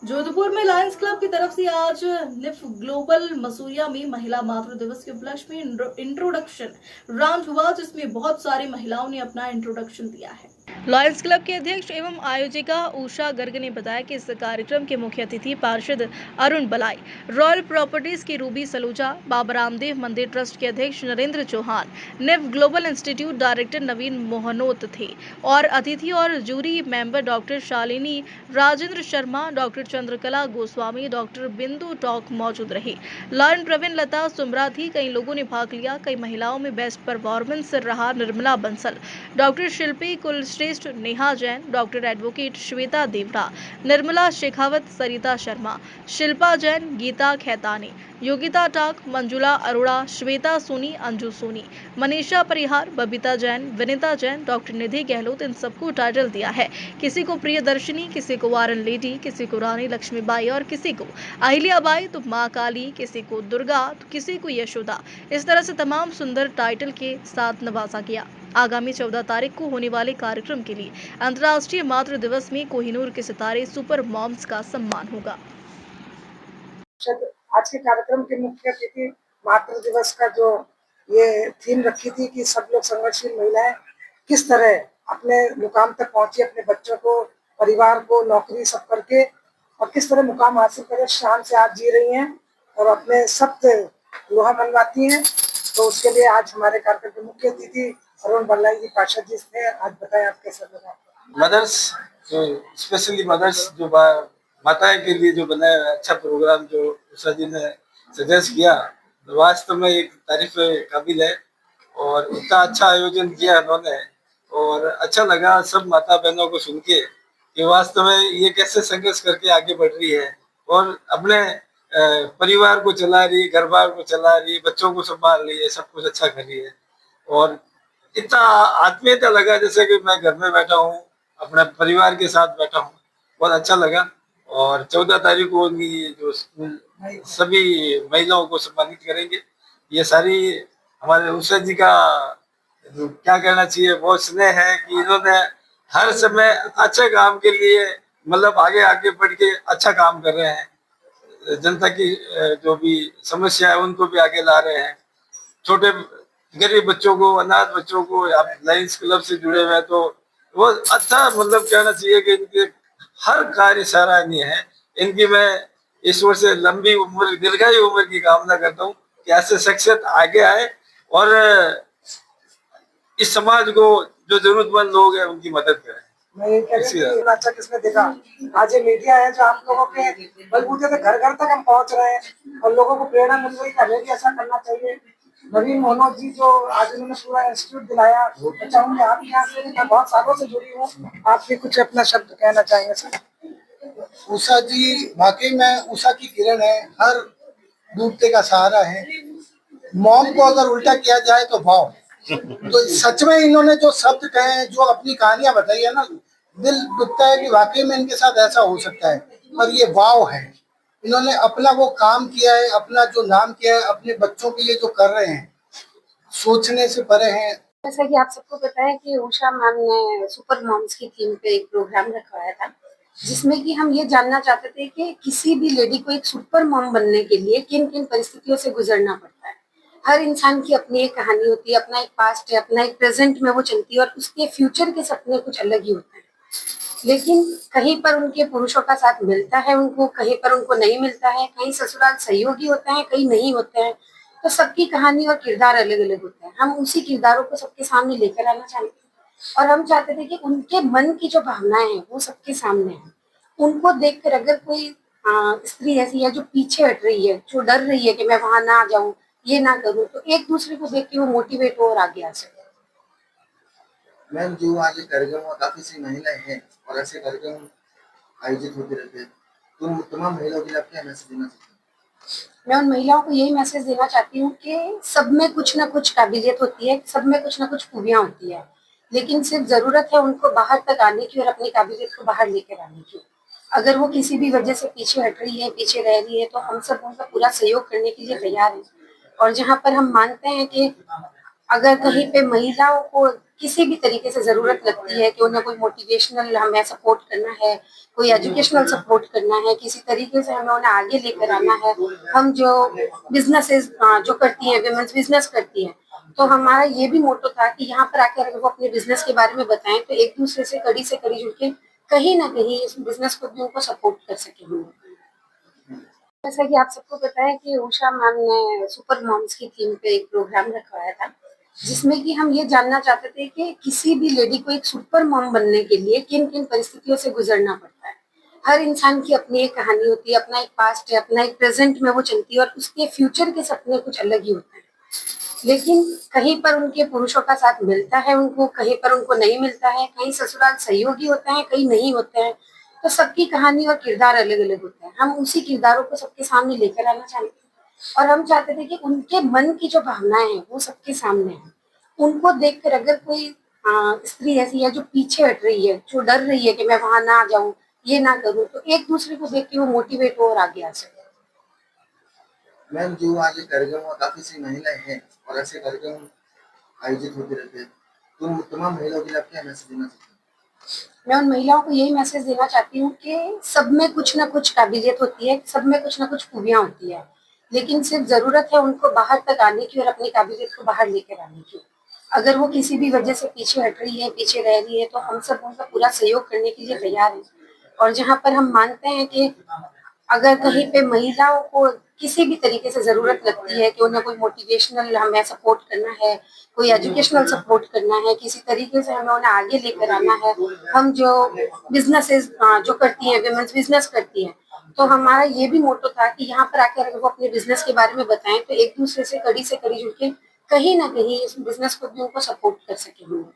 जोधपुर में Lions club की तरफ से आज निफ ग्लोबल मसूरिया में महिला मातृ दिवस के उपलक्ष्य में इंट्रोडक्शन राउंड हुआ, जिसमें बहुत सारी महिलाओं ने अपना इंट्रोडक्शन दिया है। लायंस क्लब के अध्यक्ष एवं आयोजिका उषा गर्ग ने बताया कि इस कार्यक्रम के मुख्य अतिथि पार्षद अरुण बलाई, रॉयल प्रॉपर्टीज की रूबी सलूजा, बाबा रामदेव मंदिर ट्रस्ट के अध्यक्ष Narendra Chauhan, NIF global institute director Naveen Mohnot थे और अतिथि और jury member doctor Shalini Rajendra Sharma, doctor Chandrakala Goswami, doctor Bindu Tak मौजूद रही। लॉयन प्रवीण लता सुमरा थी। कई लोगों ने भाग लिया। कई महिलाओं में बेस्ट परफॉर्मेंस रहा निर्मला बंसल, डॉक्टर शिल्पी कुलश्रेष्ठ, नेहा जैन, डॉक्टर एडवोकेट श्वेता देवरा, निर्मला शेखावत, सरिता शर्मा, शिल्पा जैन, गीता खैतानी, योगिता टाक, मंजुला अरोड़ा, श्वेता सोनी, अंजू सोनी, मनीषा परिहार, बबीता जैन, विनीता जैन, डॉक्टर निधि गहलोत, इन सबको टाइटल दिया है। किसी को प्रियदर्शिनी, किसी को वारन लेडी, किसी को रानी लक्ष्मीबाई और किसी को अहिल्याबाई, तो माँ काली, किसी को दुर्गा, तो किसी को यशोदा। इस तरह से तमाम सुंदर टाइटल के साथ नवाजा गया। आगामी 14 तारीख को होने वाले कार्यक्रम के लिए अंतर्राष्ट्रीय मातृ दिवस में कोहिनूर के सितारे सुपर मॉम्स का सम्मान होगा। आज के कार्यक्रम के मुख्य अतिथि मातृ दिवस का जो ये थीम रखी थी कि सब लोग संघर्षशील महिलाएं किस तरह अपने मुकाम तक पहुंची, अपने बच्चों को, परिवार को, नौकरी सब करके और किस तरह मुकाम हासिल करे, शान से आज जी रही हैं और अपने सब लोहा मनवाती हैं। तो उसके लिए आज हमारे कार्यक्रम के मुख्य अतिथि अरुण बल्लाई जी पार्षद जी थे। आज बताएं आप कैसा लगा। मदर्स, जो स्पेशली मदर्स, जो माताएं के लिए जो बनाया अच्छा प्रोग्राम जो उषा जी ने सजेस्ट किया, वास्तव में एक तारीफ काबिल है और इतना अच्छा आयोजन किया उन्होंने और अच्छा लगा सब माता बहनों को सुन के कि वास्तव में ये कैसे संघर्ष करके आगे बढ़ रही है और अपने परिवार को चला रही है, घर बार को चला रही है, बच्चों को संभाल रही है, सब कुछ अच्छा कर रही है और इतना आत्मीयता लगा जैसे कि मैं घर में बैठा हूँ, अपने परिवार के साथ बैठा हूँ। बहुत अच्छा लगा और 14 तारीख को उनकी जो सभी महिलाओं को सम्मानित करेंगे। ये सारी हमारे उषा जी का जो क्या कहना चाहिए, बहुत स्नेह है कि इन्होंने हर समय अच्छे काम के लिए मतलब आगे आगे बढ़ के अच्छा काम कर रहे हैं। जनता की जो भी समस्या है उनको भी आगे ला रहे हैं। छोटे गरीब बच्चों को, अनाथ बच्चों को, आप लायंस क्लब से जुड़े हुए हैं तो वो अच्छा मतलब कहना चाहिए कि इनके हर कार्य सराहनीय है। इनकी मैं ईश्वर से लंबी उम्र, दीर्घायु उम्र की कामना करता हूँ कि ऐसे शख्सियत आगे आए और इस समाज को जो जरूरतमंद लोग हैं उनकी मदद करें। मैं ये कह रही हूँ अच्छा किसने देखा, आज ये मीडिया है जो आप लोगों के बलबूते पे घर घर तक हम पहुंच रहे हैं और लोगों को प्रेरणा मिल रही है, हमें भी ऐसा करना चाहिए। नवीन मोहनोद जी जो आज उन्होंने पूरा इंस्टीट्यूट दिलाया, मैं चाहूंगी आप यहाँ से, मैं बहुत सालों से जुड़ी हूँ, आप भी कुछ अपना शब्द कहना चाहेंगे सर। उषा जी वाकई में उषा की किरण है, हर डूबते का सहारा है। मॉम को अगर उल्टा किया जाए तो भाव। तो सच में इन्होंने जो शब्द कहे हैं, जो अपनी कहानियां बताई है ना, दिल दुखता है कि वाकई में इनके साथ ऐसा हो सकता है। पर ये वाव है, इन्होंने अपना वो काम किया है, अपना जो नाम किया है, अपने बच्चों के लिए जो कर रहे हैं, सोचने से परे हैं। जैसा कि आप सबको पता है कि उषा मैम ने सुपर मॉम्स की थीम पे एक प्रोग्राम रखवाया था, जिसमें कि हम ये जानना चाहते थे कि किसी भी लेडी को एक सुपर मॉम बनने के लिए किन किन परिस्थितियों से गुजरना पड़ता है। हर इंसान की अपनी एक कहानी होती है, अपना एक पास्ट है, अपना एक प्रेजेंट में वो चलती है और उसके फ्यूचर के सपने कुछ अलग ही होते हैं। लेकिन कहीं पर उनके पुरुषों का साथ मिलता है उनको, कहीं पर उनको नहीं मिलता है, कहीं ससुराल सहयोगी होते हैं, कहीं नहीं होते हैं। तो सबकी कहानी और किरदार अलग अलग होते हैं। हम उसी किरदारों को सबके सामने लेकर आना चाहते हैं और हम चाहते थे कि उनके मन की जो भावनाएं हैं वो सबके सामने हैं। उनको देखकर अगर कोई स्त्री ऐसी है जो पीछे हट रही है, जो डर रही है कि मैं वहां ना जाऊं, ये ना करूं, तो एक दूसरे को देख के वो मोटिवेट हो और आगे आ सके। मैम, जो आज कार्यक्रम में काफी सी महिलाएं हैं और ऐसे कार्यक्रम आयोजित होते रहते हैं, तो तमाम महिलाओं के लिए आप क्या मैसेज देना चाहते हैं? मैं उन महिलाओं को यही मैसेज देना चाहती हूँ कि सब में कुछ ना कुछ काबिलियत होती है, सब में कुछ ना कुछ खूबियां होती है, लेकिन सिर्फ जरूरत है उनको बाहर तक आने की और अपनी काबिलियत को बाहर लेकर आने की। अगर वो किसी भी वजह से पीछे हट रही है, पीछे रह रही है, तो हम सब उनका पूरा सहयोग करने के लिए तैयार हैं। और जहाँ पर हम मानते हैं कि अगर कहीं पे महिलाओं को किसी भी तरीके से जरूरत लगती है कि उन्हें कोई मोटिवेशनल हमें सपोर्ट करना है, कोई एजुकेशनल सपोर्ट करना है, किसी तरीके से हमें उन्हें आगे लेकर आना है। हम जो बिजनेसेस जो करती हैं, विमेंस बिजनेस करती हैं, तो हमारा ये भी मोटो था कि यहाँ पर आकर अगर वो अपने बिजनेस के बारे में बताएं तो एक दूसरे से कड़ी जुड़ के कहीं ना कहीं इस बिजनेस को भी उनको सपोर्ट कर सके हम। जैसा कि आप सबको पता है कि उषा मैम ने सुपर मॉम्स की थीम पे एक प्रोग्राम रखवाया था, जिसमें कि हम ये जानना चाहते थे कि किसी भी लेडी को एक सुपर मॉम बनने के लिए किन किन परिस्थितियों से गुजरना पड़ता है। हर इंसान की अपनी एक कहानी होती है, अपना एक पास्ट है, अपना एक प्रेजेंट में वो चलती है और उसके फ्यूचर के सपने कुछ अलग ही होते हैं। लेकिन कहीं पर उनके पुरुषों का साथ मिलता है उनको, कहीं पर उनको नहीं मिलता है, कहीं ससुराल सहयोगी होते हैं, कहीं नहीं होते हैं। तो सबकी कहानी और किरदार अलग अलग होते हैं। हम उसी किरदारों को सबके सामने लेकर आना चाहते थे और हम चाहते थे कि उनके मन की जो भावनाएं हैं वो सबके सामने है। उनको देखकर अगर कोई स्त्री ऐसी है जो पीछे हट रही है, जो डर रही है कि मैं वहां ना जाऊं, ये ना करूं, तो एक दूसरे को देख के वो मोटिवेट हो और आगे आ सके। मैम, जो आज ये कार्यक्रम हुआ, काफी सी महिलाएं हैं और ऐसे कार्यक्रम आयोजित होते रहते हैं, तो तमाम महिलाओं के लिए आप क्या मैसेज देना चाहते हैं? मैं उन महिलाओं को यही मैसेज देना चाहती हूँ कि सब में कुछ ना कुछ काबिलियत होती है, सब में कुछ ना कुछ खूबियां होती है, लेकिन सिर्फ जरूरत है उनको बाहर तक आने की और अपनी काबिलियत को बाहर लेकर आने की। अगर वो किसी भी वजह से पीछे हट रही है, पीछे रह रही है, तो हम सब उनका पूरा सहयोग करने के लिए तैयार हैं। और जहाँ पर हम मानते हैं कि अगर कहीं पे महिलाओं को किसी भी तरीके से जरूरत लगती है कि उन्हें कोई मोटिवेशनल हमें सपोर्ट करना है, कोई एजुकेशनल सपोर्ट करना है, किसी तरीके से हमें उन्हें आगे लेकर आना है। हम जो बिजनेसेस जो करती हैं, विमेंस बिजनेस करती हैं, तो हमारा ये भी मोटो था कि यहाँ पर आकर अगर वो अपने बिजनेस के बारे में बताएं तो एक दूसरे से कड़ी जुड़ के कहीं ना कहीं इस बिजनेस को भी उनको सपोर्ट कर सके हम।